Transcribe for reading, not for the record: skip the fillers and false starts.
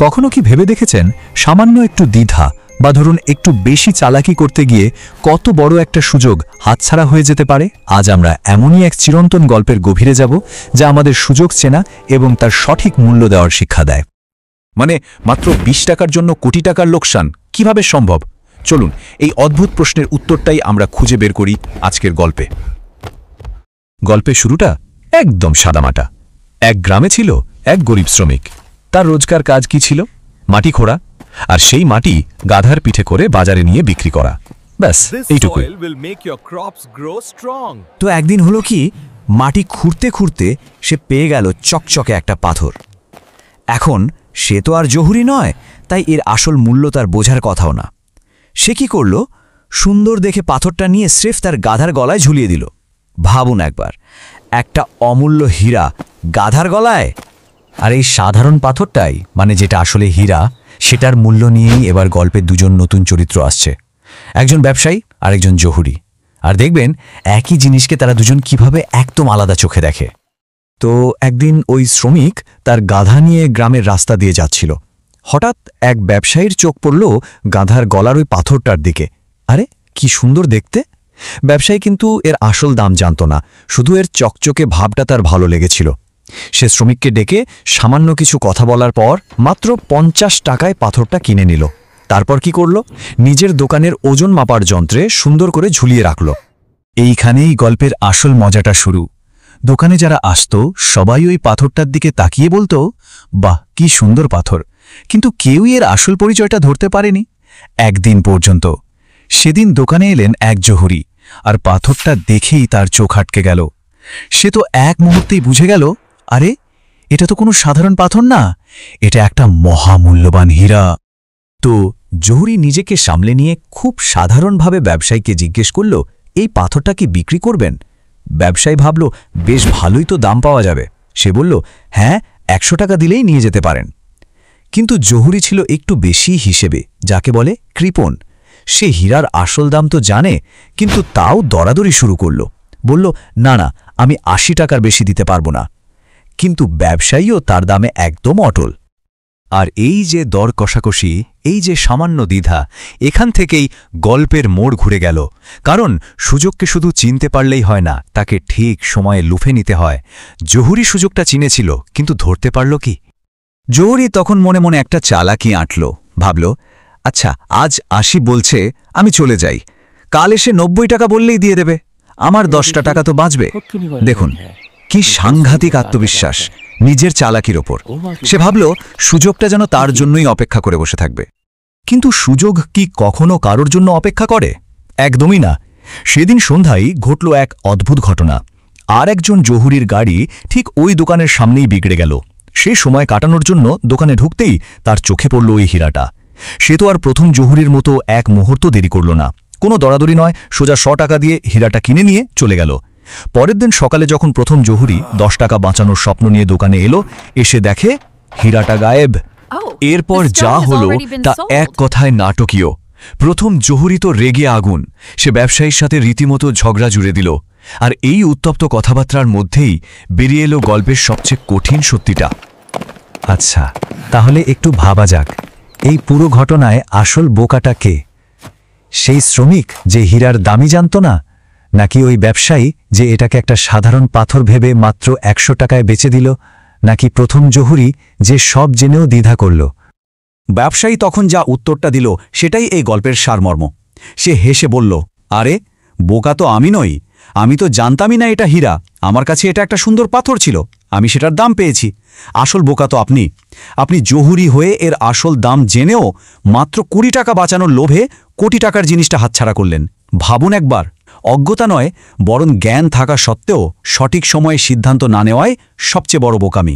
কখনো কি ভেবে দেখেছেন সামান্য একটু দ্বিধা বা ধরুন একটু বেশি চালাকি করতে গিয়ে কত বড় একটা সুযোগ হাতছাড়া হয়ে যেতে পারে? আজ আমরা এমনই এক চিরন্তন গল্পের গভীরে যাব যা আমাদের সুযোগ চেনা এবং তার সঠিক মূল্য দেওয়ার শিক্ষা দেয়। মানে মাত্র ২০ টাকার জন্য কোটি টাকার লোকসান কিভাবে সম্ভব? চলুন এই অদ্ভুত প্রশ্নের উত্তরটাই আমরা খুঁজে বের করি আজকের গল্পে। গল্পের শুরুটা একদম সাদামাটা। এক গ্রামে ছিল এক গরিব শ্রমিক। তার রোজকার কাজ কি ছিল? মাটি খোঁড়া, আর সেই মাটি গাধার পিঠে করে বাজারে নিয়ে বিক্রি করা। ব্যাস এইটুকুই। তো একদিন হলো কি, মাটি খুঁড়তে খুঁড়তে সে পেয়ে গেল চকচকে একটা পাথর। এখন সে তো আর জহুরি নয়, তাই এর আসল মূল্য তার বোঝার কথাও না। সে কি করল, সুন্দর দেখে পাথরটা নিয়ে স্রেফ তার গাধার গলায় ঝুলিয়ে দিল। ভাবুন একবার, একটা অমূল্য হীরা গাধার গলায়। আর এই সাধারণ পাথরটাই মানে যেটা আসলে হীরা, সেটার মূল্য নিয়েই এবার গল্পের দুজন নতুন চরিত্র আসছে, একজন ব্যবসায়ী আর একজন জহুরি। আর দেখবেন একই জিনিসকে তারা দুজন কিভাবে একদম আলাদা চোখে দেখে। তো একদিন ওই শ্রমিক তার গাধা নিয়ে গ্রামের রাস্তা দিয়ে যাচ্ছিল। হঠাৎ এক ব্যবসায়ীর চোখ পড়ল গাধার গলার ওই পাথরটার দিকে। আরে কি সুন্দর দেখতে! ব্যবসায়ী কিন্তু এর আসল দাম জানত না, শুধু এর চকচকে ভাবটা তার ভালো লেগেছিল। সে শ্রমিককে ডেকে সামান্য কিছু কথা বলার পর মাত্র ৫০ টাকায় পাথরটা কিনে নিল। তারপর কি করল, নিজের দোকানের ওজন মাপার যন্ত্রে সুন্দর করে ঝুলিয়ে রাখল। এইখানেই গল্পের আসল মজাটা শুরু। দোকানে যারা আসত সবাই ওই পাথরটার দিকে তাকিয়ে বলতো, বাহ কি সুন্দর পাথর, কিন্তু কেউই এর আসল পরিচয়টা ধরতে পারেনি একদিন পর্যন্ত। সেদিন দোকানে এলেন এক জহুরি, আর পাথরটা দেখেই তার চোখ আটকে গেল। সে তো এক মুহূর্তেই বুঝে গেল, আরে এটা তো কোনো সাধারণ পাথর না, এটা একটা মহামূল্যবান হীরা। তো জহুরি নিজেকে সামলে নিয়ে খুব সাধারণভাবে ব্যবসায়ীকে জিজ্ঞেস করল, এই পাথরটা কি বিক্রি করবেন? ব্যবসায়ী ভাবল বেশ ভালোই তো দাম পাওয়া যাবে। সে বলল, হ্যাঁ, ১০০ টাকা দিলেই নিয়ে যেতে পারেন। কিন্তু জহুরি ছিল একটু বেশি হিসেবে, যাকে বলে কৃপণ। সে হীরার আসল দাম তো জানে, কিন্তু তাও দরাদরি শুরু করল। বলল, না না, আমি ৮০ টাকার বেশি দিতে পারবো না। কিন্তু ব্যবসায়ীও তার দামে একদম অটল। আর এই যে দর কষাকষি, এই যে সামান্য দ্বিধা, এখান থেকেই গল্পের মোড় ঘুরে গেল। কারণ সুযোগকে শুধু চিনতে পারলেই হয় না, তাকে ঠিক সময়ে লুফে নিতে হয়। জহুরি সুযোগটা চিনেছিল, কিন্তু ধরতে পারল কি? জহুরি তখন মনে মনে একটা চালাকি আঁটল। ভাবল, আচ্ছা আজ ৮০ বলছে, আমি চলে যাই, কাল এসে ৯০ টাকা বললেই দিয়ে দেবে, আমার ১০টা টাকা তো বাঁচবে। দেখুন কি সাংঘাতিক আত্মবিশ্বাস নিজের চালাকির ওপর। সে ভাবল সুযোগটা যেন তার জন্যই অপেক্ষা করে বসে থাকবে। কিন্তু সুযোগ কি কখনো কারোর জন্য অপেক্ষা করে? একদমই না। সেদিন সন্ধ্যায় ঘটল এক অদ্ভুত ঘটনা। আর একজন জহুরির গাড়ি ঠিক ওই দোকানের সামনেই বিগড়ে গেল। সে সময় কাটানোর জন্য দোকানে ঢুকতেই তার চোখে পড়ল ওই হীরাটা। সে তো আর প্রথম জহুরির মতো এক মুহূর্ত দেরি করল না, কোনো দরাদরি নয়, সোজা ১০০ টাকা দিয়ে হীরাটা কিনে নিয়ে চলে গেল। পরের দিন সকালে যখন প্রথম জহুরি ১০ টাকা বাঁচানোর স্বপ্ন নিয়ে দোকানে এলো, এসে দেখে হীরাটা গায়েব। এরপর যা হলো তা এক কথায় নাটকীয়। প্রথম জহুরি তো রেগে আগুন, সে ব্যবসায়ীর সাথে রীতিমতো ঝগড়া জুড়ে দিল। আর এই উত্তপ্ত কথাবার্তার মধ্যেই বেরিয়ে এলো গল্পের সবচেয়ে কঠিন সত্যিটা। আচ্ছা, তাহলে একটু ভাবা যাক, এই পুরো ঘটনায় আসল বোকাটা কে? সেই শ্রমিক যে হীরার দামই জানত না, নাকি ওই ব্যবসায়ী যে এটাকে একটা সাধারণ পাথর ভেবে মাত্র ১০০ টাকায় বেচে দিল, নাকি প্রথম জহুরি যে সব জেনেও দ্বিধা করল? ব্যবসায়ী তখন যা উত্তরটা দিল সেটাই এই গল্পের সারমর্ম। সে হেসে বলল, আরে বোকা তো আমি নই, আমি তো জানতামই না এটা হীরা। আমার কাছে এটা একটা সুন্দর পাথর ছিল, আমি সেটার দাম পেয়েছি। আসল বোকা তো আপনি। আপনি জহুরি হয়ে এর আসল দাম জেনেও মাত্র ২০ টাকা বাঁচানোর লোভে কোটি টাকার জিনিসটা হাতছাড়া করলেন। ভাবুন একবার, অজ্ঞতা নয় বরং জ্ঞান থাকা সত্ত্বেও সঠিক সময়ে সিদ্ধান্ত না নেওয়াই সবচেয়ে বড় বোকামি।